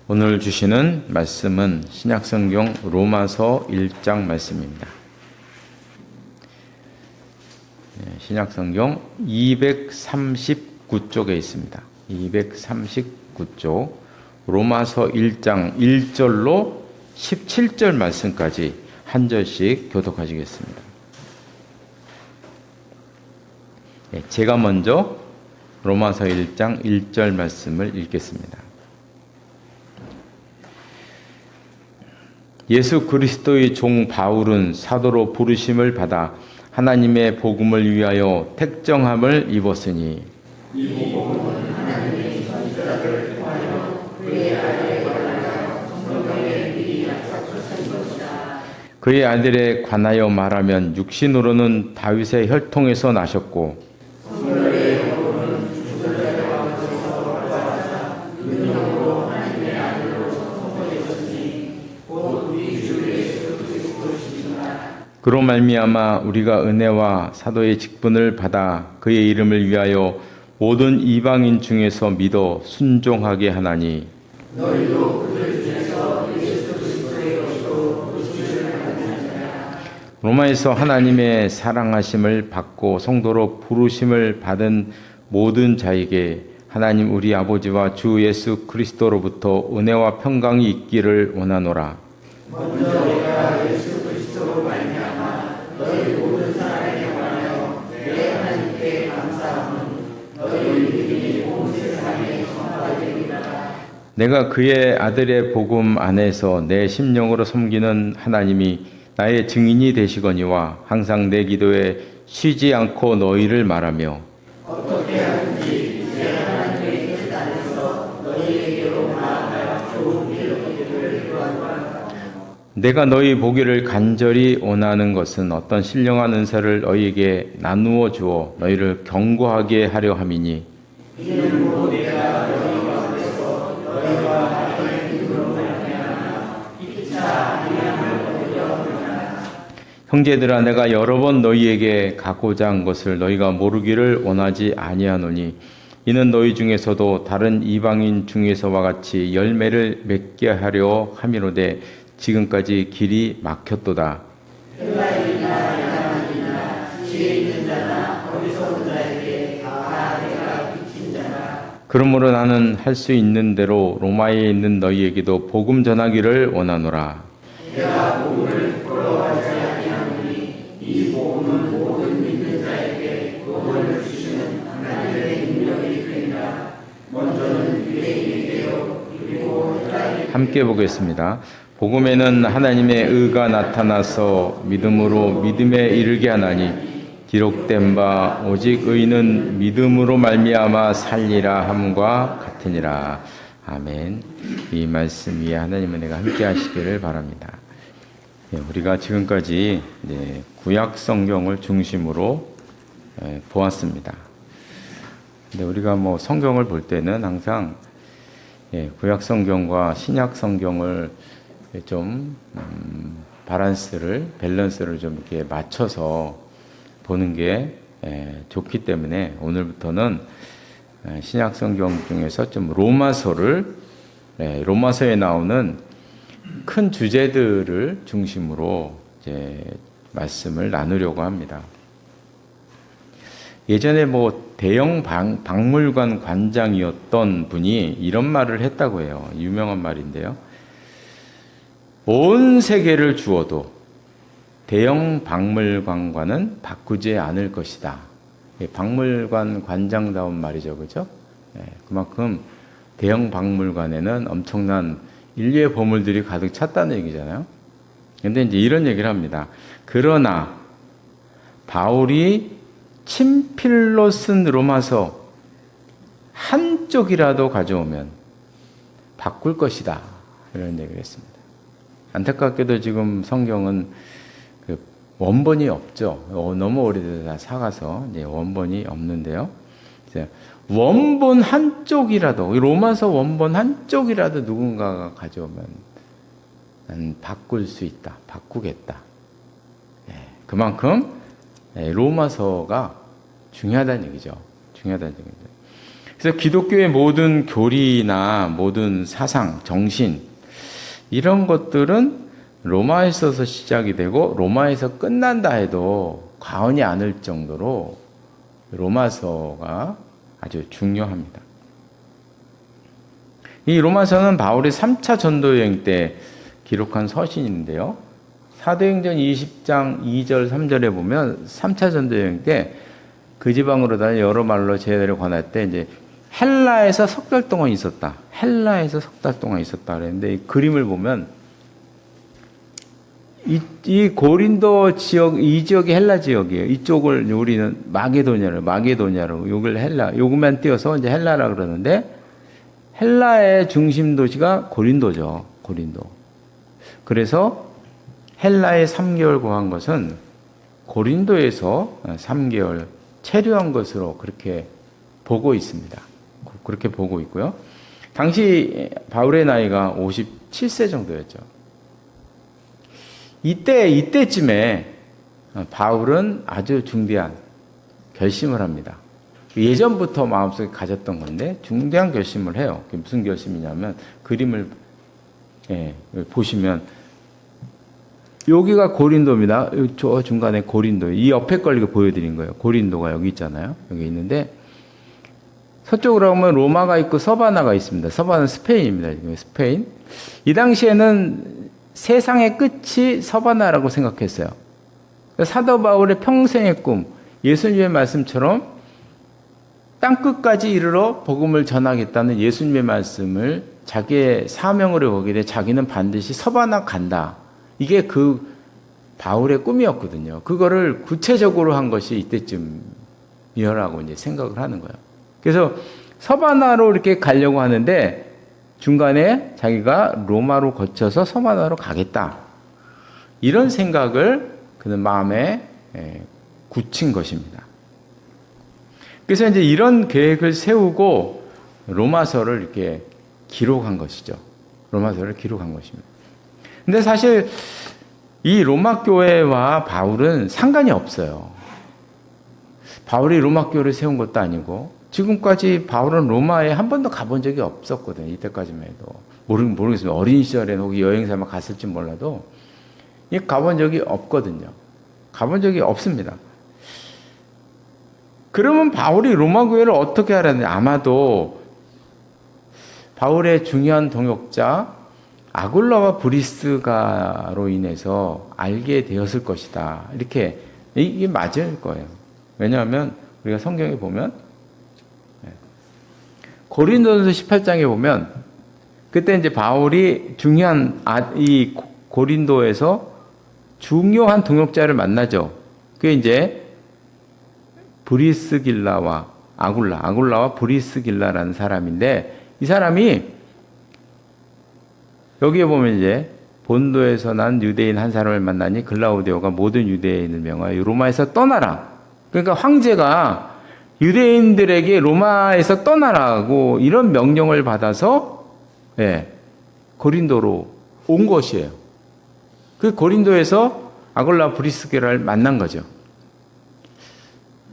오늘 주시는 말씀은 신약성경 로마서 1장 말씀입니다. 신약성경 239쪽에 있습니다. 239쪽 로마서 1장 1절로 17절 말씀까지 한 절씩 교독하시겠습니다. 제가 먼저 로마서 1장 1절 말씀을 읽겠습니다. 예수 그리스도의 종 바울은 사도로 부르심을 받아 하나님의 복음을 위하여 택정함을 입었으니 이 복음은 하나님의 선지자를 통하여 그의 아들에 관하여 성경에 미리 약속하신 것이다. 그의 아들에 관하여 말하면 육신으로는 다윗의 혈통에서 나셨고 성결의 영으로는 죽은 자를 가운데서 부활하사 능력으로 하나님의 아들로 선포되셨으니 곧 우리 주 예수 그리스도시니라. 그로 말미암아 우리가 은혜와 사도의 직분을 받아 그의 이름을 위하여 모든 이방인 중에서 믿어 순종하게 하나니 너희도 그들 중에서 예수 그리스도의 것으로 부르심을 받은 자라. 로마에서 하나님의 사랑하심을 받고 성도로 부르심을 받은 모든 자에게 하나님 우리 아버지와 주 예수 그리스도로부터 은혜와 평강이 있기를 원하노라. 먼저 내가 예수 그리스도로 말미암아 너희 모든 사랑에 관하여 내 하나님께 감사함은 너희 믿음이 온 세상에 전파되리라. 내가 그의 아들의 복음 안에서 내 심령으로 섬기는 하나님이 나의 증인이 되시거니와 항상 내 기도에 쉬지 않고 너희를 말하며 어떻게 하든지 내 하나님의 뜻 안에서 너희에게로 나아가 좋은 일을 얻기를 기도하노라. 내가 너희 보기를 간절히 원하는 것은 어떤 신령한 은사를 너희에게 나누어 주어 너희를 견고하게 하려 함이니 이는 내가 너희 가운데서 너희와 나의 믿음으로 말미암아 피차 아니함을 얻으려 함이라. 형제들아 내가 여러 번 너희에게 갖고자 한 것을 너희가 모르기를 원하지 아니하노니 이는 너희 중에서도 다른 이방인 중에서와 같이 열매를 맺게 하려 함이로되 지금까지 길이 막혔도다. 헬라인이나 야만이나 지혜 있는 자나 어리석은 자에게 다 내가 비친 자라. 그러므로 나는 할 수 있는 대로 로마에 있는 너희에게도 복음 전하기를 원하노라. 내가 복음을 부끄러워하지 아니하노니 이 복음은 모든 믿는 자에게 구원을 주시는 하나님의 능력이 되니라. 먼저는 유대인에게요 그리고 헬라인. 함께 보겠습니다. 복음에는 하나님의 의가 나타나서 믿음으로 믿음에 이르게 하나니 기록된 바 오직 의는 믿음으로 말미암아 살리라 함과 같으니라. 아멘. 이 말씀 위에 하나님의 은혜가 함께 하시기를 바랍니다. 우리가 지금까지 구약 성경을 중심으로 보았습니다. 근데 우리가 성경을 볼 때는 항상 구약 성경과 신약 성경을 좀 밸런스를 좀 이렇게 맞춰서 보는 게 좋기 때문에 오늘부터는 신약 성경 중에서 좀 로마서에 나오는 큰 주제들을 중심으로 이제 말씀을 나누려고 합니다. 예전에 대형 박물관 관장이었던 분이 이런 말을 했다고 해요. 유명한 말인데요. 온 세계를 주어도 대형 박물관과는 바꾸지 않을 것이다. 박물관 관장다운 말이죠. 그죠? 그만큼 대형 박물관에는 엄청난 인류의 보물들이 가득 찼다는 얘기잖아요. 근데 이제 이런 얘기를 합니다. 그러나 바울이 친필로 쓴 로마서 한쪽이라도 가져오면 바꿀 것이다. 이런 얘기를 했습니다. 안타깝게도 지금 성경은 원본이 없죠. 너무 오래돼서 다 사가서 이제 원본이 없는데요. 원본 한쪽이라도, 로마서 원본 한쪽이라도 누군가가 가져오면 난 바꿀 수 있다. 바꾸겠다. 그만큼 로마서가 중요하다는 얘기죠. 중요하다는 얘기죠. 그래서 기독교의 모든 교리나 모든 사상, 정신 이런 것들은 로마에서서 시작이 되고 로마에서 끝난다 해도 과언이 아닐 정도로 로마서가 아주 중요합니다. 이 로마서는 바울이 3차 전도 여행 때 기록한 서신인데요. 사도행전 20장 2절 3절에 보면 3차 전도 여행 때 그 지방으로 다니 여러 말로 제자들을 권할 때 이제 헬라에서 석 달 동안 있었다. 헬라에서 석 달 동안 있었다 그랬는데 이 그림을 보면 이 고린도 지역, 이 지역이 헬라 지역이에요. 이쪽을 우리는 마게도냐로 여기를 헬라, 요것만 띄어서 이제 헬라라 그러는데 헬라의 중심 도시가 고린도죠. 고린도. 그래서 헬라에 3개월 거한 것은 고린도에서 3개월 체류한 것으로 그렇게 보고 있습니다. 그렇게 보고 있고요. 당시 바울의 나이가 57세 정도였죠. 이때쯤에 바울은 아주 중대한 결심을 합니다. 예전부터 마음속에 가졌던 건데 중대한 결심을 해요. 그게 무슨 결심이냐면 그림을 보시면 여기가 고린도입니다. 저 중간에 고린도. 이 옆에 걸 이거 보여드린 거예요. 고린도가 여기 있잖아요. 여기 있는데 서쪽으로 가면 로마가 있고 서바나가 있습니다. 서바나는 스페인입니다. 지금 스페인. 이 당시에는 세상의 끝이 서바나라고 생각했어요. 사도 바울의 평생의 꿈, 예수님의 말씀처럼 땅끝까지 이르러 복음을 전하겠다는 예수님의 말씀을 자기의 사명으로 보기에 자기는 반드시 서바나 간다. 이게 그 바울의 꿈이었거든요. 그거를 구체적으로 한 것이 이때쯤이라고 이제 생각을 하는 거예요. 그래서 서바나로 이렇게 가려고 하는데 중간에 자기가 로마로 거쳐서 서바나로 가겠다. 이런 생각을 그는 마음에 굳힌 것입니다. 그래서 이제 이런 계획을 세우고 로마서를 이렇게 기록한 것이죠. 로마서를 기록한 것입니다. 근데 사실 이 로마 교회와 바울은 상관이 없어요. 바울이 로마 교회를 세운 것도 아니고 지금까지 바울은 로마에 한 번도 가본 적이 없었거든요. 이때까지만 해도. 모르겠습니다. 어린 시절에 혹은 여행사만 갔을지 몰라도 가본 적이 없거든요. 가본 적이 없습니다. 그러면 바울이 로마 교회를 어떻게 하라는지 아마도 바울의 중요한 동역자 아굴라와 브리스가로 인해서 알게 되었을 것이다. 이렇게 이게 맞을 거예요. 왜냐하면 우리가 성경에 보면 고린도전서 18장에 보면 그때 이제 바울이 중요한 이 고린도에서 중요한 동역자를 만나죠. 그게 이제 브리스길라와 아굴라와 브리스길라라는 사람인데 이 사람이 여기에 보면 이제 본도에서 난 유대인 한 사람을 만나니 글라우디오가 모든 유대인을 명하여 로마에서 떠나라. 그러니까 황제가 유대인들에게 로마에서 떠나라고 이런 명령을 받아서 고린도로 온 것이에요. 그 고린도에서 아굴라 브리스게라를 만난 거죠.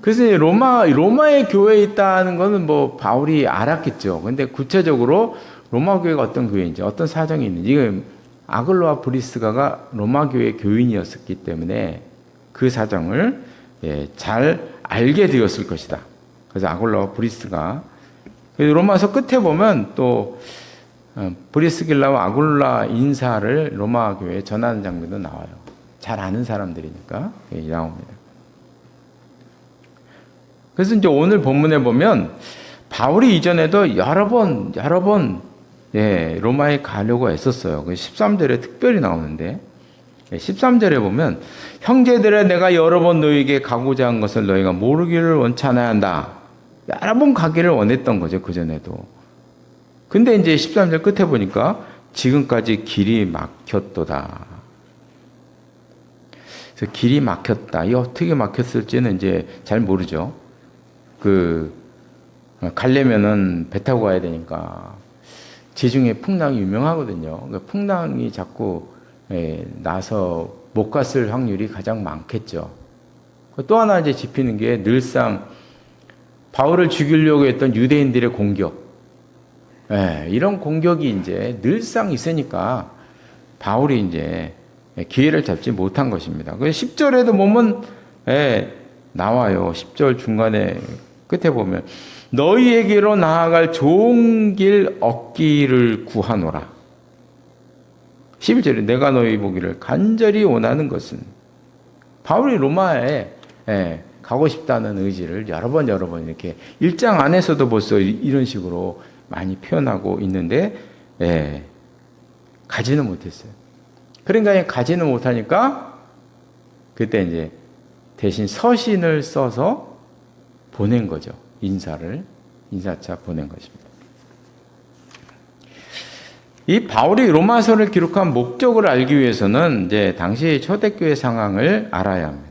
그래서 로마의 교회에 있다는 것은 뭐 바울이 알았겠죠. 근데 구체적으로 로마 교회가 어떤 교회인지, 어떤 사정이 있는지, 이건 아글로와 브리스가가 로마 교회 교인이었기 때문에 그 사정을 잘 알게 되었을 것이다. 그래서 아글로와 브리스가 로마서 끝에 보면 또 브리스길라와 아굴라 인사를 로마 교회에 전하는 장면도 나와요. 잘 아는 사람들이니까 나옵니다. 그래서 이제 오늘 본문에 보면 바울이 이전에도 여러 번 로마에 가려고 했었어요. 13절에 특별히 나오는데 13절에 보면 형제들아 내가 여러 번 너희에게 가고자 한 것을 너희가 모르기를 원치 않아야 한다. 여러 번 가기를 원했던 거죠. 그전에도. 근데 이제 13절 끝에 보니까 지금까지 길이 막혔도다. 그래서 길이 막혔다. 이 어떻게 막혔을지는 이제 잘 모르죠. 가려면은 배 타고 가야 되니까. 지중해 풍랑이 유명하거든요. 그러니까 풍랑이 자꾸 나서 못 갔을 확률이 가장 많겠죠. 또 하나 이제 짚히는 게 늘상 바울을 죽이려고 했던 유대인들의 공격, 이런 공격이 이제 늘상 있으니까 바울이 이제 기회를 잡지 못한 것입니다. 그래서 10절에도 보면 나와요. 10절 중간에 끝에 보면 너희에게로 나아갈 좋은 길 얻기를 구하노라. 11절에 내가 너희 보기를 간절히 원하는 것은, 바울이 로마에 가고 싶다는 의지를 여러 번 이렇게 1장 안에서도 벌써 이런 식으로 많이 표현하고 있는데 가지는 못했어요. 그러니까 가지는 못하니까 그때 이제 대신 서신을 써서 보낸 거죠. 인사차 보낸 것입니다. 이 바울이 로마서를 기록한 목적을 알기 위해서는 이제 당시 초대교회 상황을 알아야 합니다.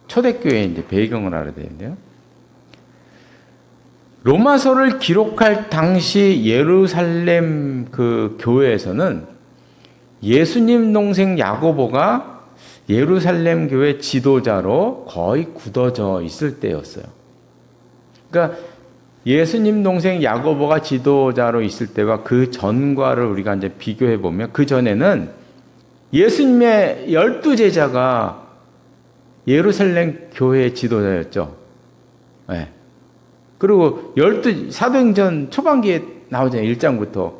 초대교회의 이제 배경을 알아야 되는데요. 로마서를 기록할 당시 예루살렘 그 교회에서는 예수님 동생 야고보가 예루살렘 교회 지도자로 거의 굳어져 있을 때였어요. 그러니까 예수님 동생 야고보가 지도자로 있을 때와 그 전과를 우리가 이제 비교해 보면, 그 전에는 예수님의 12제자가 예루살렘 교회의 지도자였죠. 그리고 사도행전 초반기에 나오잖아요. 1장부터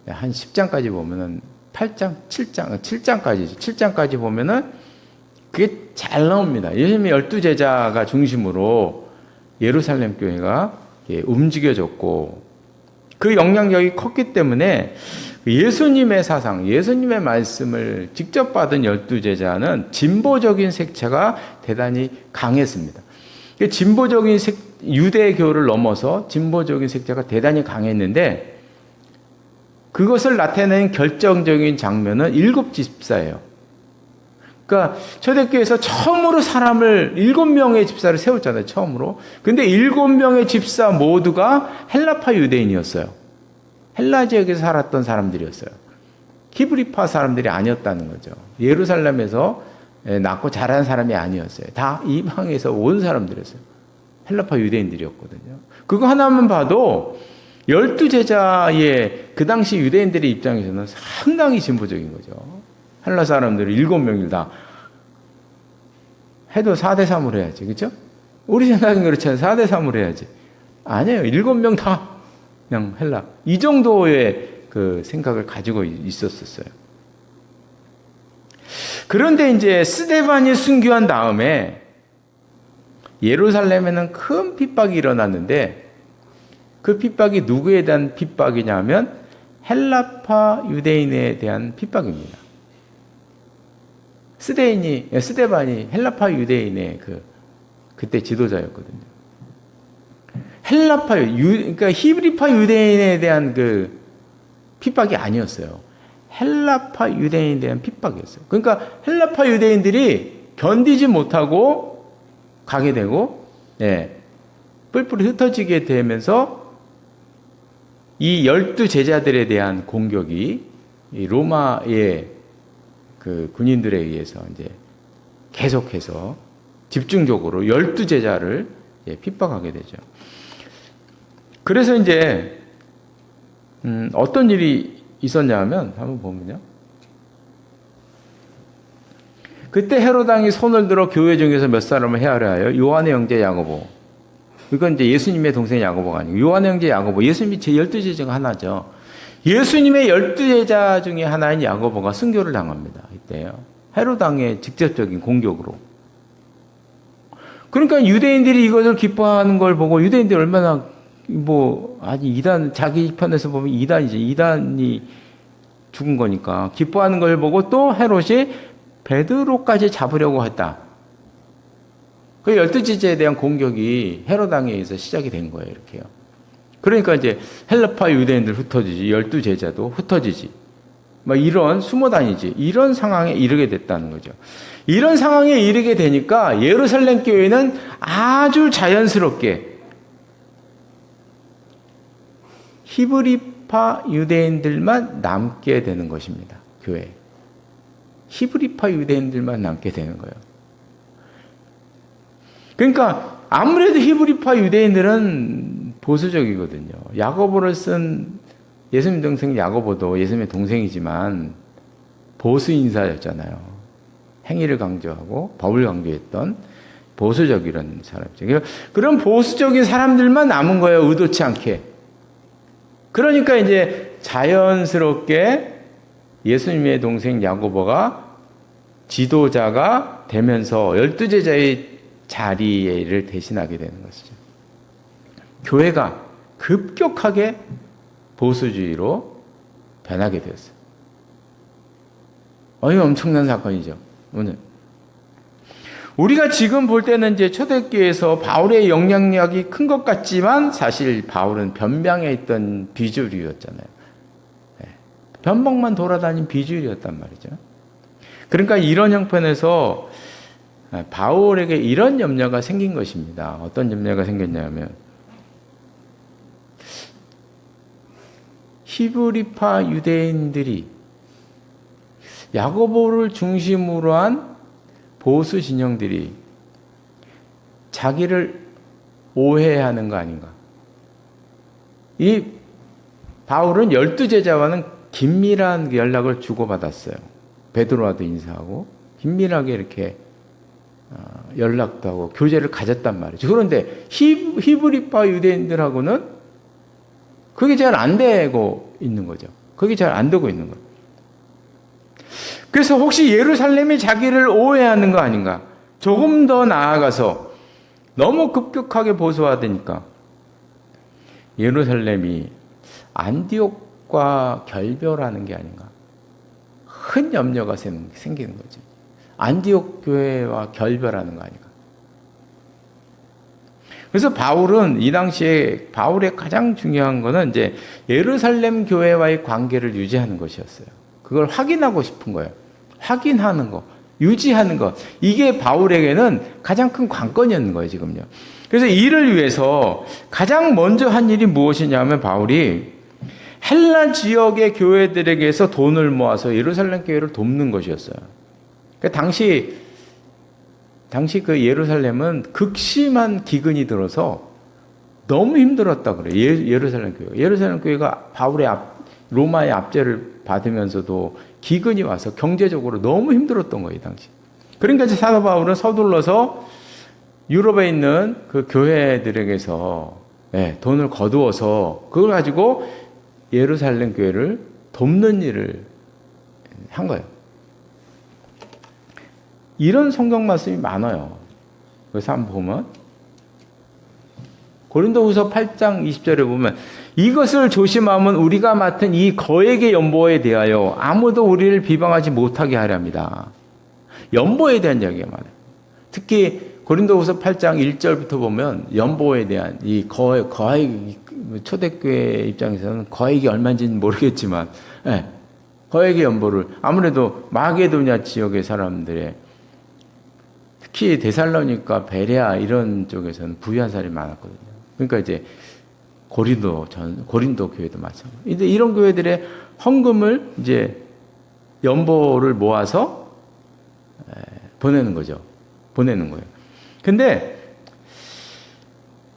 한 10장까지 보면은 8장, 7장까지 보면은 그게 잘 나옵니다. 예수님의 12제자가 중심으로 예루살렘 교회가 움직여졌고, 그 영향력이 컸기 때문에 예수님의 사상, 예수님의 말씀을 직접 받은 12제자는 진보적인 색채가 대단히 강했습니다. 진보적인 유대교를 넘어서 진보적인 색채가 대단히 강했는데, 그것을 나타내는 결정적인 장면은 7집사예요. 그러니까 초대교회에서 처음으로 사람을 7명의 집사를 세웠잖아요. 처음으로. 근데 7명의 집사 모두가 헬라파 유대인이었어요. 헬라 지역에서 살았던 사람들이었어요. 히브리파 사람들이 아니었다는 거죠. 예루살렘에서 낳고 자란 사람이 아니었어요. 다 이방에서 온 사람들이었어요. 헬라파 유대인들이었거든요. 그거 하나만 봐도 12제자의 그 당시 유대인들의 입장에서는 상당히 진보적인 거죠. 헬라 사람들이 7명을 다 해도 4대3으로 해야지. 그렇죠? 우리 생각은 그렇지 않아요. 4대3으로 해야지. 아니에요. 7명 다 그냥 헬라. 이 정도의 그 생각을 가지고 있었어요. 그런데 이제 스데반이 순교한 다음에 예루살렘에는 큰 핍박이 일어났는데, 그 핍박이 누구에 대한 핍박이냐면 헬라파 유대인에 대한 핍박입니다. 스데반이 헬라파 유대인의 그때 지도자였거든요. 그러니까 히브리파 유대인에 대한 그 핍박이 아니었어요. 헬라파 유대인에 대한 핍박이었어요. 그러니까 헬라파 유대인들이 견디지 못하고 가게 되고, 뿔뿔이 흩어지게 되면서 이 12제자들에 대한 공격이 이 로마의 그 군인들에 의해서 이제 계속해서 집중적으로 12제자를 핍박하게 되죠. 그래서 이제 어떤 일이 있었냐면, 한번 보면요. 그때 헤롯 왕이 손을 들어 교회 중에서 몇 사람을 헤아려 하여 요한의 형제 야고보, 이건 이제 예수님의 동생 야고보가 아니고 요한의 형제 야고보, 예수님이 제 12제자 중 하나죠. 예수님의 12제자 중에 하나인 야고보가 순교를 당합니다. 이때요. 헤롯 왕의 직접적인 공격으로. 그러니까 유대인들이 이것을 기뻐하는 걸 보고, 유대인들이 얼마나 자기 편에서 보면 이단이 죽은 거니까 기뻐하는 걸 보고, 또 헤롯이 베드로까지 잡으려고 했다. 그 12제자에 대한 공격이 헤롯 왕에 의해서 시작이 된 거예요. 이렇게요. 그러니까 이제 헬라파 유대인들 흩어지지, 12제자도 흩어지지, 이런 숨어 다니지, 이런 상황에 이르게 됐다는 거죠. 이런 상황에 이르게 되니까 예루살렘 교회는 아주 자연스럽게 히브리파 유대인들만 남게 되는 것입니다. 교회. 히브리파 유대인들만 남게 되는 거예요. 그러니까 아무래도 히브리파 유대인들은 보수적이거든요. 야고보를 쓴 예수님 동생 야고보도 예수님의 동생이지만 보수 인사였잖아요. 행위를 강조하고 법을 강조했던 보수적이라는 사람이죠. 그런 보수적인 사람들만 남은 거예요. 의도치 않게. 그러니까 이제 자연스럽게 예수님의 동생 야고보가 지도자가 되면서 12제자의 자리를 대신하게 되는 것이죠. 교회가 급격하게 보수주의로 변하게 되었어요. 엄청난 사건이죠. 오늘 우리가 지금 볼 때는 이제 초대교회에서 바울의 영향력이 큰 것 같지만 사실 바울은 변방에 있던 비주류였잖아요. 변방만 돌아다닌 비주류였단 말이죠. 그러니까 이런 형편에서 바울에게 이런 염려가 생긴 것입니다. 어떤 염려가 생겼냐면 히브리파 유대인들이 야고보를 중심으로 한 보수 진영들이 자기를 오해하는 거 아닌가. 이 바울은 12제자와는 긴밀한 연락을 주고받았어요. 베드로와도 인사하고 긴밀하게 이렇게 연락도 하고 교제를 가졌단 말이죠. 그런데 히브리파 유대인들하고는 그게 잘 안 되고 있는 거죠. 그게 잘 안 되고 있는 거예요. 그래서 혹시 예루살렘이 자기를 오해하는 거 아닌가? 조금 더 나아가서 너무 급격하게 보수화되니까 예루살렘이 안디옥과 결별하는 게 아닌가? 큰 염려가 생기는 거죠. 안디옥 교회와 결별하는 거 아닌가? 그래서 바울은 이 당시에 바울의 가장 중요한 거는 이제 예루살렘 교회와의 관계를 유지하는 것이었어요. 그걸 확인하고 싶은 거예요. 확인하는 거, 유지하는 거. 이게 바울에게는 가장 큰 관건이었는 거예요, 지금요. 그래서 이를 위해서 가장 먼저 한 일이 무엇이냐면 바울이 헬라 지역의 교회들에게서 돈을 모아서 예루살렘 교회를 돕는 것이었어요. 그러니까 당시 그 예루살렘은 극심한 기근이 들어서 너무 힘들었다 그래요. 예루살렘 교회. 예루살렘 교회가 바울의 로마의 압제를 받으면서도 기근이 와서 경제적으로 너무 힘들었던 거예요, 이 당시. 그러니까 이제 사도 바울은 서둘러서 유럽에 있는 그 교회들에게서 돈을 거두어서 그걸 가지고 예루살렘 교회를 돕는 일을 한 거예요. 이런 성경 말씀이 많아요. 그래서 한번 보면 고린도후서 8장 20절에 보면 이것을 조심하면 우리가 맡은 이 거액의 연보에 대하여 아무도 우리를 비방하지 못하게 하려 합니다. 연보에 대한 이야기가 많아요. 특히 고린도후서 8장 1절부터 보면 연보에 대한 이 거액 초대교회 입장에서는 거액이 얼마인지는 모르겠지만 거액의 연보를 아무래도 마게도냐 지역의 사람들의 특히 데살로니가 베레아 이런 쪽에서는 부유한 사람이 많았거든요. 그러니까 이제 고린도 교회도 마찬가지. 근데 이런 교회들의 헌금을 이제 연보를 모아서 보내는 거죠. 보내는 거예요. 근데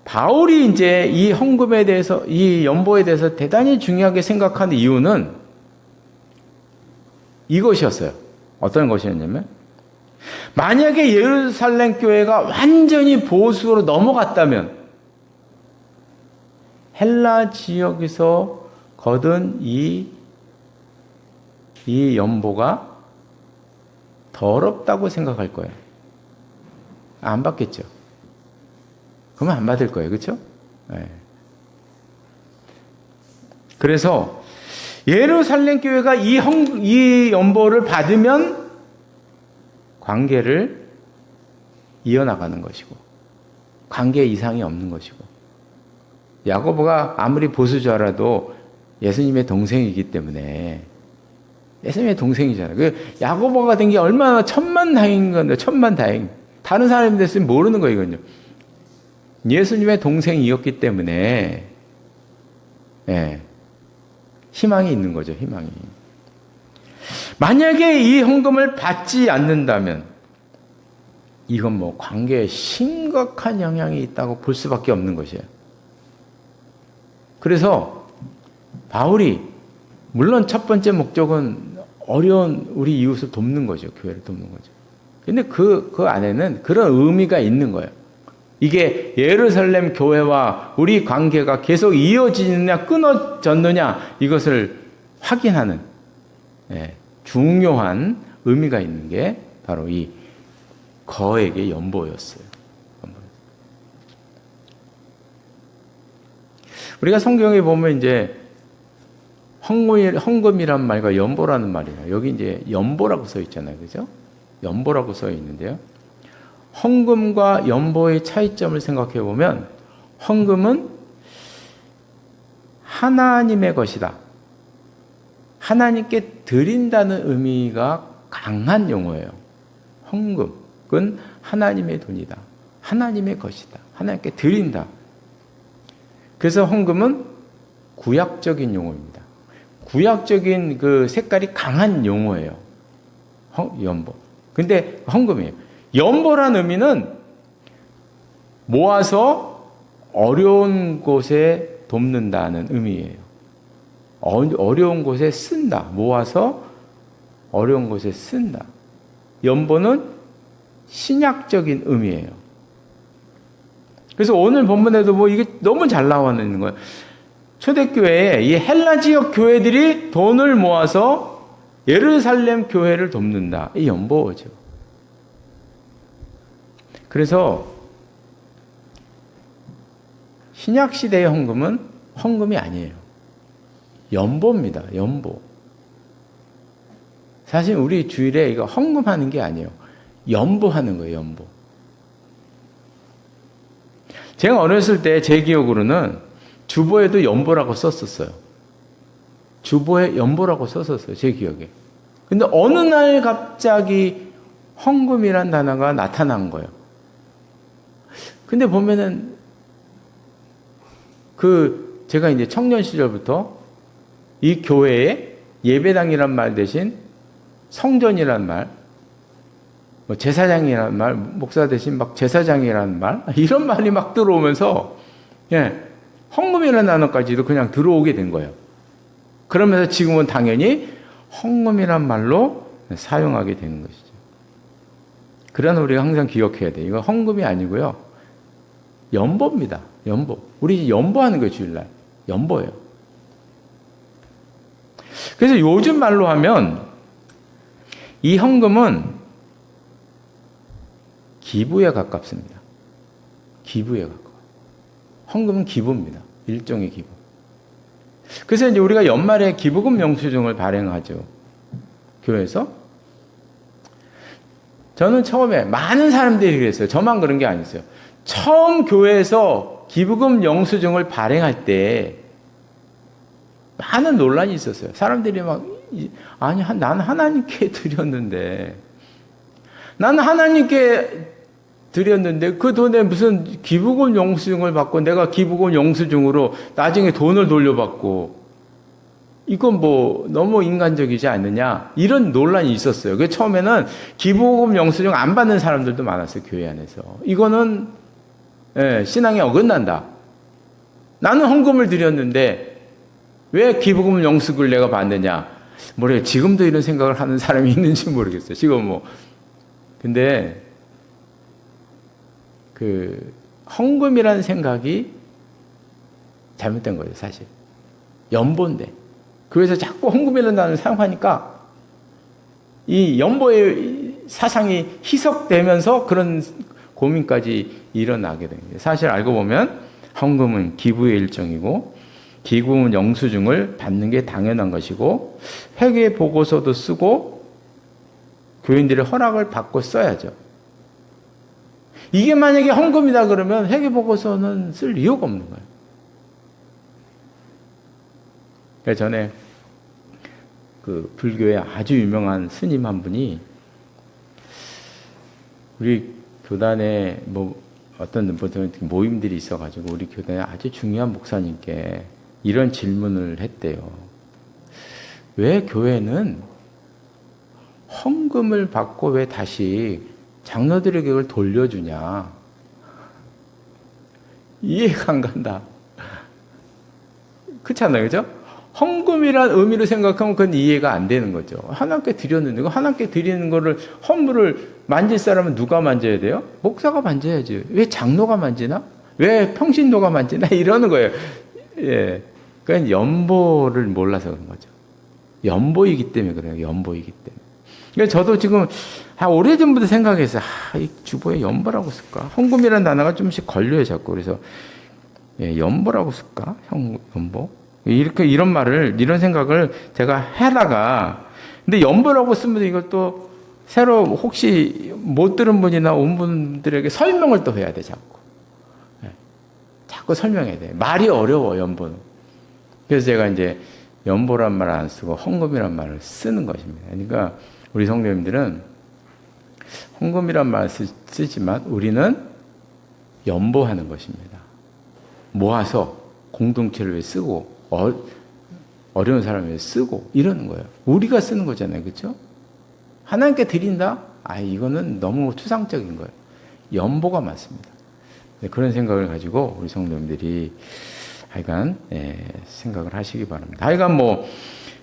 바울이 이제 이 헌금에 대해서, 이 연보에 대해서 대단히 중요하게 생각하는 이유는 이것이었어요. 어떤 것이었냐면, 만약에 예루살렘 교회가 완전히 보수로 넘어갔다면, 헬라 지역에서 거둔 이 연보가 더럽다고 생각할 거예요. 안 받겠죠. 그러면 안 받을 거예요. 그렇죠? 네. 그래서 예루살렘 교회가 이 연보를 받으면 관계를 이어나가는 것이고 관계 이상이 없는 것이고 야고보가 아무리 보수자라도 예수님의 동생이기 때문에 예수님의 동생이잖아요. 그 야고보가 된 게 얼마나 천만다행인 건데 천만다행. 다른 사람이 됐으면 모르는 거예요. 이건요. 예수님의 동생이었기 때문에 희망이 있는 거죠. 희망이. 만약에 이 헌금을 받지 않는다면 이건 뭐 관계에 심각한 영향이 있다고 볼 수밖에 없는 것이에요. 그래서 바울이 물론 첫 번째 목적은 어려운 우리 이웃을 돕는 거죠. 교회를 돕는 거죠. 근데 그 안에는 그런 의미가 있는 거예요. 이게 예루살렘 교회와 우리 관계가 계속 이어지느냐 끊어졌느냐 이것을 확인하는 중요한 의미가 있는 게 바로 이 거액의 연보였어요. 우리가 성경에 보면 이제 헌금이란 말과 연보라는 말이에요. 여기 이제 연보라고 써 있잖아요. 그죠? 연보라고 써 있는데요. 헌금과 연보의 차이점을 생각해 보면 헌금은 하나님의 것이다. 하나님께 드린다는 의미가 강한 용어예요. 헌금은 하나님의 돈이다. 하나님의 것이다. 하나님께 드린다. 그래서 헌금은 구약적인 용어입니다. 구약적인 그 색깔이 강한 용어예요. 연보. 근데 헌금이에요. 연보란 의미는 모아서 어려운 곳에 돕는다는 의미예요. 어려운 곳에 쓴다. 모아서 어려운 곳에 쓴다. 연보는 신약적인 의미예요. 그래서 오늘 본문에도 뭐 이게 너무 잘 나와 있는 거예요. 초대교회에 이 헬라 지역 교회들이 돈을 모아서 예루살렘 교회를 돕는다. 이 연보죠. 그래서 신약 시대의 헌금은 헌금이 아니에요. 연보입니다. 연보. 사실 우리 주일에 이거 헌금하는 게 아니에요. 연보하는 거예요. 연보. 제가 어렸을 때 제 기억으로는 주보에도 연보라고 썼었어요. 주보에 연보라고 썼었어요. 제 기억에. 근데 어느 날 갑자기 헌금이란 단어가 나타난 거예요. 근데 보면은 제가 이제 청년 시절부터 이 교회에 예배당이란 말 대신 성전이란 말, 뭐 제사장이란 말, 목사 대신 막 제사장이란 말, 이런 말이 막 들어오면서, 헌금이라는 단어까지도 그냥 들어오게 된 거예요. 그러면서 지금은 당연히 헌금이란 말로 사용하게 되는 것이죠. 그러나 우리가 항상 기억해야 돼요. 이건 헌금이 아니고요. 연보입니다. 연보. 우리 연보하는 거예요, 주일날. 연보예요. 그래서 요즘 말로 하면 이 헌금은 기부에 가깝습니다. 기부에 가까워요. 헌금은 기부입니다. 일종의 기부. 그래서 이제 우리가 연말에 기부금 영수증을 발행하죠. 교회에서. 저는 처음에 많은 사람들이 그랬어요. 저만 그런 게 아니었어요. 처음 교회에서 기부금 영수증을 발행할 때 많은 논란이 있었어요. 사람들이 아니, 나는 하나님께 드렸는데, 그 돈에 무슨 기부금 영수증을 받고 내가 기부금 영수증으로 나중에 돈을 돌려받고, 이건 뭐 너무 인간적이지 않느냐, 이런 논란이 있었어요. 그 처음에는 기부금 영수증 안 받는 사람들도 많았어요. 교회 안에서. 이거는 신앙에 어긋난다. 나는 헌금을 드렸는데 왜 기부금 영수증을 내가 받느냐. 모르겠어요. 지금도 이런 생각을 하는 사람이 있는지 모르겠어요. 지금 뭐. 근데 헌금이라는 생각이 잘못된 거예요, 사실. 연보인데. 그래서 자꾸 헌금이라는 단어를 사용하니까 이 연보의 사상이 희석되면서 그런 고민까지 일어나게 됩니다. 사실 알고 보면 헌금은 기부의 일종이고 기부금 영수증을 받는 게 당연한 것이고 회계 보고서도 쓰고 교인들의 허락을 받고 써야죠. 이게 만약에 헌금이다 그러면 회계 보고서는 쓸 이유가 없는 거예요. 전에 불교에 아주 유명한 스님 한 분이 우리 교단에 어떤 모임들이 있어가지고 우리 교단에 아주 중요한 목사님께 이런 질문을 했대요. 왜 교회는 헌금을 받고 왜 다시 장로들에게 그걸 돌려주냐? 이해가 안 간다. 그렇잖아요, 그죠? 헌금이란 의미로 생각하면 그건 이해가 안 되는 거죠. 하나님께 드렸는데, 하나님께 드리는 거를, 헌물을 만질 사람은 누가 만져야 돼요? 목사가 만져야지. 왜 장로가 만지나? 왜 평신도가 만지나? 이러는 거예요. 예. 그건 연보를 몰라서 그런 거죠. 연보이기 때문에 그래요. 연보이기 때문에. 그러니까 저도 지금 오래전부터 생각했어요. 이 주보에 연보라고 쓸까? 헌금이라는 단어가 좀씩 걸려요, 자꾸. 그래서 예, 연보라고 쓸까? 연보? 이런 말을, 이런 생각을 제가 하다가, 근데 연보라고 쓰면 이걸 또 새로 혹시 못 들은 분이나 온 분들에게 설명을 또 해야 돼, 자꾸. 예, 자꾸 설명해야 돼. 말이 어려워, 연보는. 그래서 제가 이제 연보란 말을 안 쓰고 헌금이란 말을 쓰는 것입니다. 그러니까 우리 성도님들은 헌금이란 말을 쓰지만 우리는 연보하는 것입니다. 모아서 공동체를 위해 쓰고 어려운 사람을 위해 쓰고 이러는 거예요. 우리가 쓰는 거잖아요. 그렇죠? 하나님께 드린다? 이거는 너무 추상적인 거예요. 연보가 맞습니다. 그런 생각을 가지고 우리 성도님들이 하여간 생각을 하시기 바랍니다. 하여간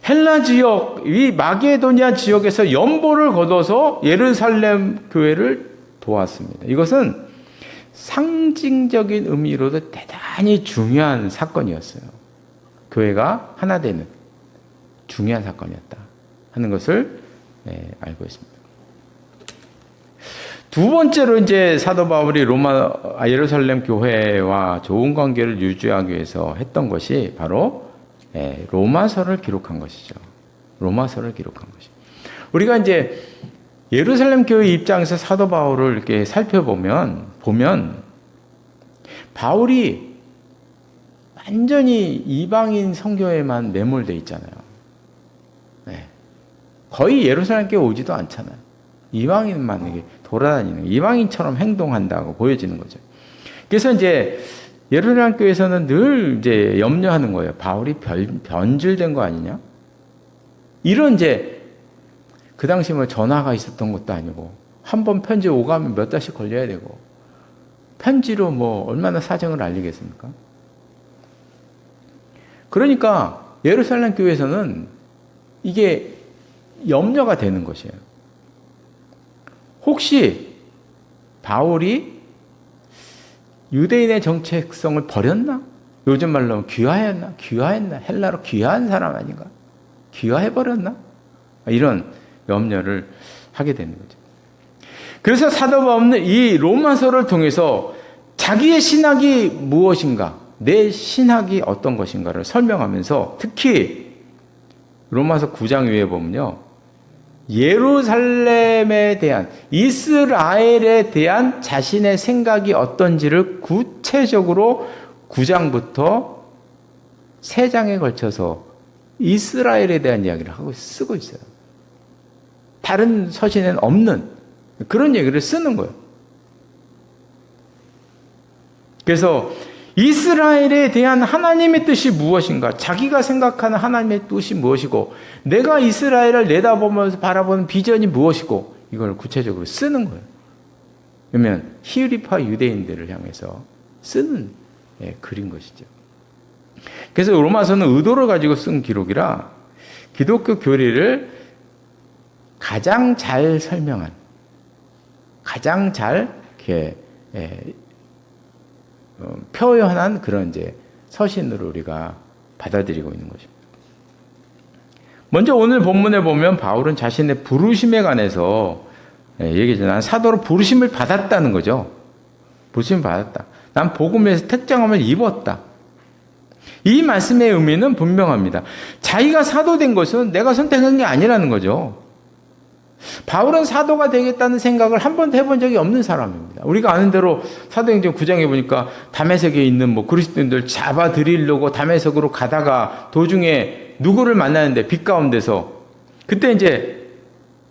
헬라 지역, 이 마게도니아 지역에서 연보를 거둬서 예루살렘 교회를 도왔습니다. 이것은 상징적인 의미로도 대단히 중요한 사건이었어요. 교회가 하나 되는 중요한 사건이었다 하는 것을 알고 있습니다. 두 번째로 이제 사도 바울이 예루살렘 교회와 좋은 관계를 유지하기 위해서 했던 것이 바로 로마서를 기록한 것이죠. 로마서를 기록한 것이죠. 우리가 이제 예루살렘 교회 입장에서 사도 바울을 이렇게 살펴보면 바울이 완전히 이방인 선교에만 매몰되어 있잖아요. 거의 예루살렘 교회 오지도 않잖아요. 이방인만 이게 돌아다니는, 이방인처럼 행동한다고 보여지는 거죠. 그래서 이제 예루살렘 교회에서는 늘 이제 염려하는 거예요. 바울이 변질된 거 아니냐? 이런 이제 그 당시 전화가 있었던 것도 아니고 한 번 편지 오가면 몇 달씩 걸려야 되고 편지로 얼마나 사정을 알리겠습니까? 그러니까 예루살렘 교회에서는 이게 염려가 되는 것이에요. 혹시 바울이 유대인의 정체성을 버렸나? 요즘 말로 하면 귀화했나? 헬라로 귀화한 사람 아닌가? 귀화해버렸나? 이런 염려를 하게 되는 거죠. 그래서 사도 바울은 이 로마서를 통해서 자기의 신학이 무엇인가, 내 신학이 어떤 것인가를 설명하면서 특히 로마서 9장 위에 보면요. 예루살렘에 대한, 이스라엘에 대한 자신의 생각이 어떤지를 구체적으로 9장부터 3장에 걸쳐서 이스라엘에 대한 이야기를 하고 쓰고 있어요. 다른 서신에는 없는 그런 얘기를 쓰는 거예요. 그래서 이스라엘에 대한 하나님의 뜻이 무엇인가, 자기가 생각하는 하나님의 뜻이 무엇이고, 내가 이스라엘을 내다보면서 바라보는 비전이 무엇이고, 이걸 구체적으로 쓰는 거예요. 그러면 히브리파 유대인들을 향해서 쓰는 글인 것이죠. 그래서 로마서는 의도를 가지고 쓴 기록이라 기독교 교리를 가장 잘 설명한, 가장 잘 이렇게 표현한 그런 이제 서신으로 우리가 받아들이고 있는 것입니다. 먼저 오늘 본문에 보면 바울은 자신의 부르심에 관해서 얘기하잖아요. 난 사도로 부르심을 받았다는 거죠. 부르심을 받았다. 난 복음에서 특정함을 입었다. 이 말씀의 의미는 분명합니다. 자기가 사도된 것은 내가 선택한 게 아니라는 거죠. 바울은 사도가 되겠다는 생각을 한 번도 해본 적이 없는 사람입니다. 우리가 아는 대로 사도행전 9장에 보니까 다메섹에 있는 그리스도인들 잡아들이려고 다메섹으로 가다가 도중에 누구를 만나는데 빛 가운데서 그때 이제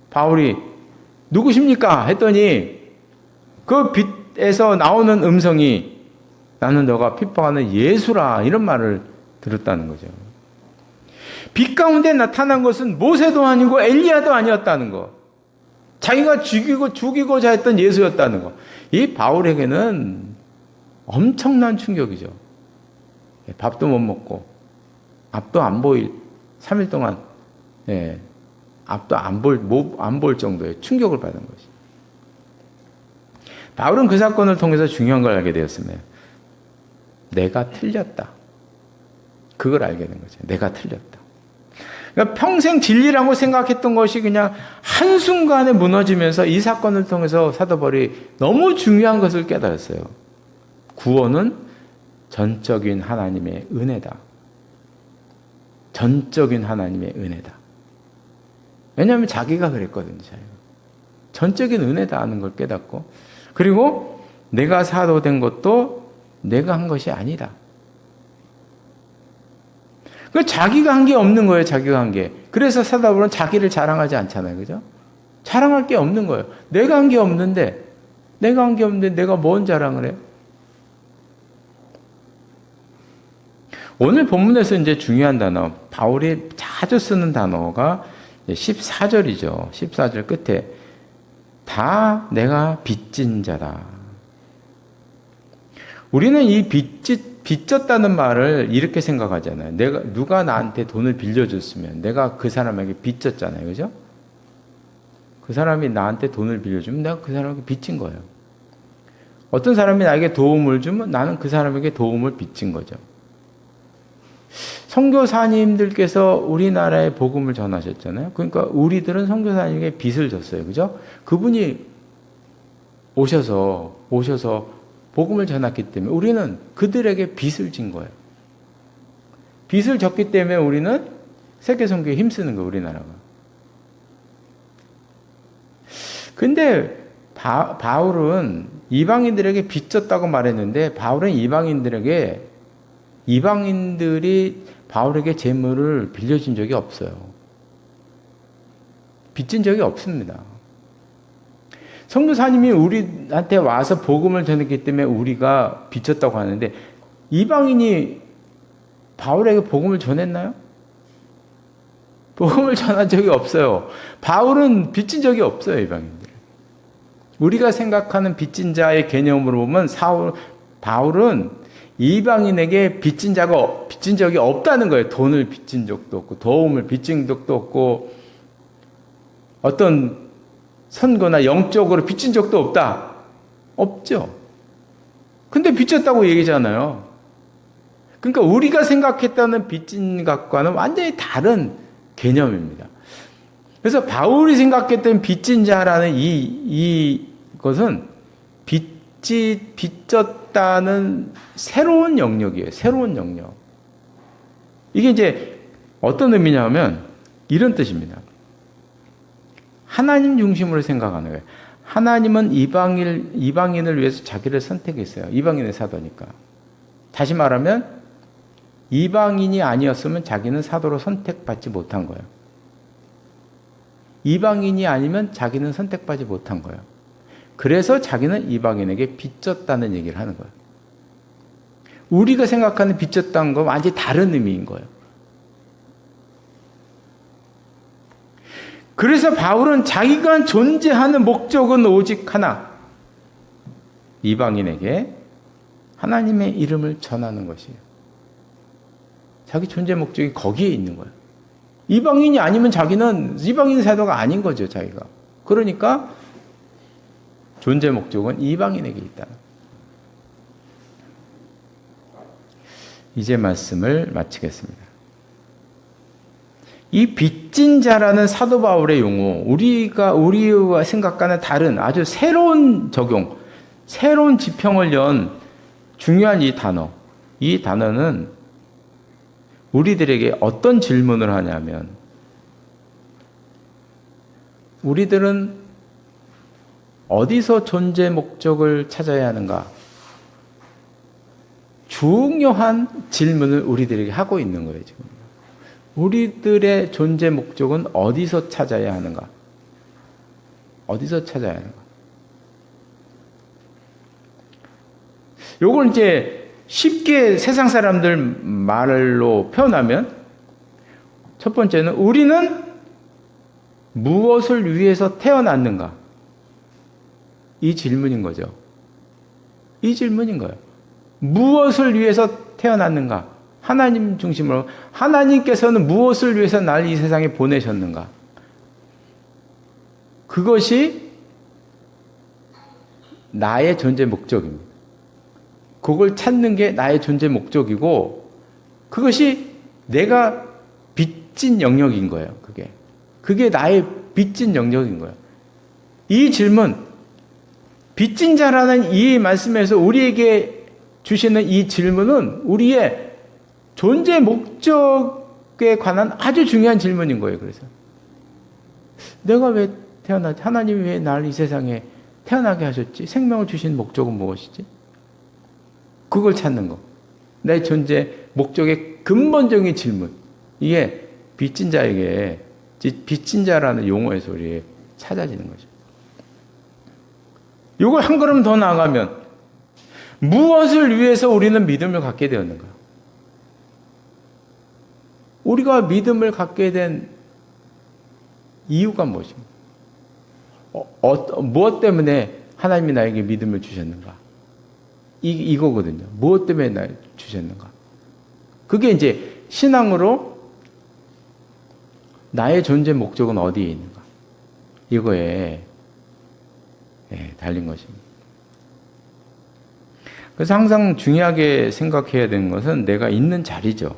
바울이 누구십니까? 했더니 그 빛에서 나오는 음성이 나는 너가 핍박하는 예수라, 이런 말을 들었다는 거죠. 빛 가운데 나타난 것은 모세도 아니고 엘리야도 아니었다는 거. 자기가 죽이고자 했던 예수였다는 거. 이 바울에게는 엄청난 충격이죠. 밥도 못 먹고 앞도 안 보일 3일 동안 앞도 안 볼 정도의 충격을 받은 것이. 바울은 그 사건을 통해서 중요한 걸 알게 되었습니다. 내가 틀렸다. 그걸 알게 된 거죠. 내가 틀렸다. 그러니까 평생 진리라고 생각했던 것이 그냥 한순간에 무너지면서 이 사건을 통해서 사도 바울이 너무 중요한 것을 깨달았어요. 구원은 전적인 하나님의 은혜다. 전적인 하나님의 은혜다. 왜냐하면 자기가 그랬거든요. 전적인 은혜다 하는 걸 깨닫고, 그리고 내가 사도된 것도 내가 한 것이 아니다. 그 자기가 한 게 없는 거예요. 자기가 한 게. 그래서 사도 바울은 자기를 자랑하지 않잖아요. 그죠? 자랑할 게 없는 거예요. 내가 한 게 없는데 내가 뭔 자랑을 해요? 오늘 본문에서 이제 중요한 단어, 바울이 자주 쓰는 단어가 14절이죠. 14절 끝에 다 내가 빚진 자다. 우리는 이 빚졌다는 말을 이렇게 생각하잖아요. 누가 나한테 돈을 빌려줬으면 내가 그 사람에게 빚졌잖아요. 그죠? 그 사람이 나한테 돈을 빌려주면 내가 그 사람에게 빚진 거예요. 어떤 사람이 나에게 도움을 주면 나는 그 사람에게 도움을 빚진 거죠. 선교사님들께서 우리나라에 복음을 전하셨잖아요. 그러니까 우리들은 선교사님에게 빚을 졌어요. 그죠? 그분이 오셔서 복음을 전했기 때문에 우리는 그들에게 빚을 진 거예요. 빚을 졌기 때문에 우리는 세계 선교에 힘쓰는 거예요. 우리나라가. 근데 바울은 이방인들에게 빚졌다고 말했는데, 바울은 이방인들이 바울에게 재물을 빌려준 적이 없어요. 빚진 적이 없습니다. 선교사님이 우리한테 와서 복음을 전했기 때문에 우리가 빚졌다고 하는데, 이방인이 바울에게 복음을 전했나요? 복음을 전한 적이 없어요. 바울은 빚진 적이 없어요. 이방인들. 우리가 생각하는 빚진 자의 개념으로 보면 바울은 이방인에게 빚진 적이 없다는 거예요. 돈을 빚진 적도 없고, 도움을 빚진 적도 없고, 어떤 선거나 영적으로 빚진 적도 없다. 없죠. 근데 빚졌다고 얘기잖아요. 그러니까 우리가 생각했다는 빚진 것과는 완전히 다른 개념입니다. 그래서 바울이 생각했던 빚진 자라는 이것은 빚졌다는 새로운 영역이에요. 새로운 영역. 이게 이제 어떤 의미냐면 이런 뜻입니다. 하나님 중심으로 생각하는 거예요. 하나님은 이방인을 위해서 자기를 선택했어요. 이방인의 사도니까. 다시 말하면 이방인이 아니었으면 자기는 사도로 선택받지 못한 거예요. 이방인이 아니면 자기는 선택받지 못한 거예요. 그래서 자기는 이방인에게 빚졌다는 얘기를 하는 거예요. 우리가 생각하는 빚졌다는 건 완전히 다른 의미인 거예요. 그래서 바울은 자기가 존재하는 목적은 오직 하나. 이방인에게 하나님의 이름을 전하는 것이에요. 자기 존재 목적이 거기에 있는 거예요. 이방인이 아니면 자기는 이방인 사도가 아닌 거죠, 자기가. 그러니까 존재 목적은 이방인에게 있다. 이제 말씀을 마치겠습니다. 이 빚진 자라는 사도 바울의 용어, 우리와 생각과는 다른 아주 새로운 적용, 새로운 지평을 연 중요한 이 단어는 우리들에게 어떤 질문을 하냐면, 우리들은 어디서 존재 목적을 찾아야 하는가? 중요한 질문을 우리들에게 하고 있는 거예요, 지금. 우리들의 존재 목적은 어디서 찾아야 하는가? 어디서 찾아야 하는가? 요걸 이제 쉽게 세상 사람들 말로 표현하면, 첫 번째는 우리는 무엇을 위해서 태어났는가? 이 질문인 거죠. 이 질문인 거예요. 무엇을 위해서 태어났는가? 하나님 중심으로. 하나님께서는 무엇을 위해서 날 이 세상에 보내셨는가? 그것이 나의 존재 목적입니다. 그걸 찾는 게 나의 존재 목적이고, 그것이 내가 빚진 영역인 거예요. 그게 나의 빚진 영역인 거예요. 이 질문, 빚진 자라는 이 말씀에서 우리에게 주시는 이 질문은 우리의 존재 목적에 관한 아주 중요한 질문인 거예요. 그래서 내가 왜 태어났지? 하나님이 왜 날 이 세상에 태어나게 하셨지? 생명을 주신 목적은 무엇이지? 그걸 찾는 거. 내 존재 목적의 근본적인 질문. 이게 빚진 자에게, 빚진 자라는 용어에서 우리에 찾아지는 거죠. 이걸 한 걸음 더 나아가면 무엇을 위해서 우리는 믿음을 갖게 되었는가? 우리가 믿음을 갖게 된 이유가 무엇입니까? 무엇 때문에 하나님이 나에게 믿음을 주셨는가? 이거거든요. 무엇 때문에 나에게 주셨는가? 그게 이제 신앙으로 나의 존재 목적은 어디에 있는가? 이거에 달린 것입니다. 그래서 항상 중요하게 생각해야 되는 것은 내가 있는 자리죠.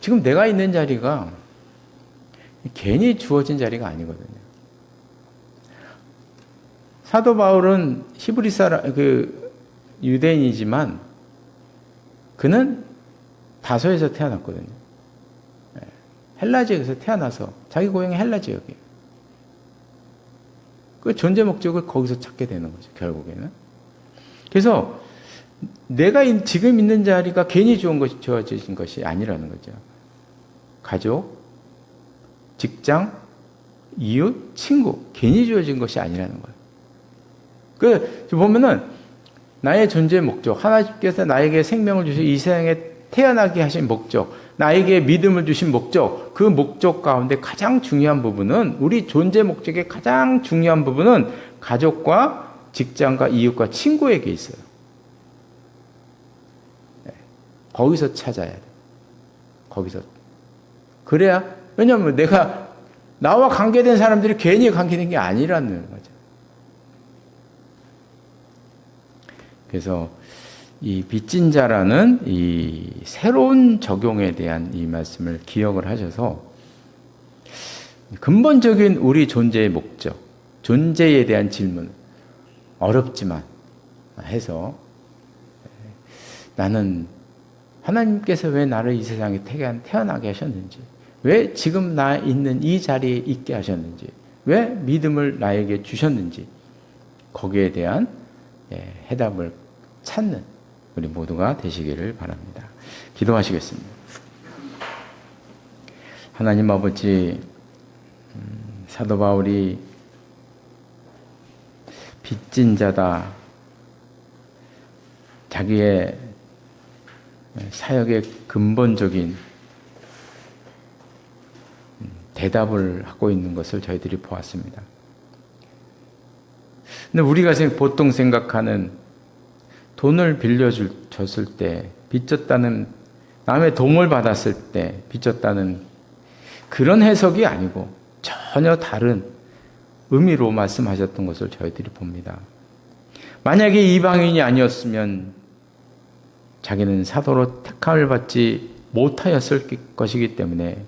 지금 내가 있는 자리가 괜히 주어진 자리가 아니거든요. 사도 바울은 히브리 사람, 유대인이지만 그는 다소에서 태어났거든요. 헬라 지역에서 태어나서 자기 고향이 헬라 지역이에요. 그 존재 목적을 거기서 찾게 되는 거죠, 결국에는. 그래서 내가 지금 있는 자리가 괜히 주어진 것이 아니라는 거죠. 가족, 직장, 이웃, 친구, 괜히 주어진 것이 아니라는 거예요. 보면은 나의 존재 목적, 하나님께서 나에게 생명을 주시고 이 세상에 태어나게 하신 목적, 나에게 믿음을 주신 목적, 그 목적 가운데 가장 중요한 부분은, 우리 존재 목적의 가장 중요한 부분은 가족과 직장과 이웃과 친구에게 있어요. 거기서 찾아야 돼. 거기서. 그래야, 왜냐하면 내가, 나와 관계된 사람들이 괜히 관계된 게 아니라는 거죠. 그래서 이 빚진 자라는 이 새로운 적용에 대한 이 말씀을 기억을 하셔서 근본적인 우리 존재의 목적, 존재에 대한 질문, 어렵지만 해서 나는 하나님께서 왜 나를 이 세상에 태어나게 하셨는지, 왜 지금 나 있는 이 자리에 있게 하셨는지, 왜 믿음을 나에게 주셨는지, 거기에 대한 해답을 찾는 우리 모두가 되시기를 바랍니다. 기도하시겠습니다. 하나님 아버지, 사도 바울이 빚진 자다, 자기의 사역의 근본적인 대답을 하고 있는 것을 저희들이 보았습니다. 근데 우리가 보통 생각하는 돈을 빌려줬을 때 빚졌다는, 남의 도움을 받았을 때 빚졌다는 그런 해석이 아니고 전혀 다른 의미로 말씀하셨던 것을 저희들이 봅니다. 만약에 이방인이 아니었으면 자기는 사도로 택함을 받지 못하였을 것이기 때문에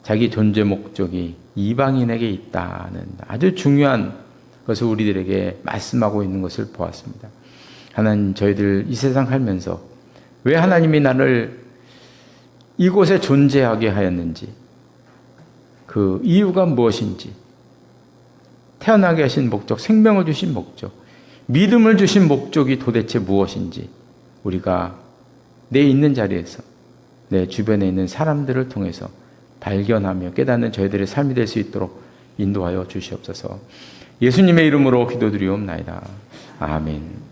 자기 존재 목적이 이방인에게 있다는 아주 중요한 것을 우리들에게 말씀하고 있는 것을 보았습니다. 하나님, 저희들 이 세상 살면서 왜 하나님이 나를 이곳에 존재하게 하였는지, 그 이유가 무엇인지, 태어나게 하신 목적, 생명을 주신 목적, 믿음을 주신 목적이 도대체 무엇인지 우리가 내 있는 자리에서 내 주변에 있는 사람들을 통해서 발견하며 깨닫는 저희들의 삶이 될 수 있도록 인도하여 주시옵소서. 예수님의 이름으로 기도드리옵나이다. 아멘.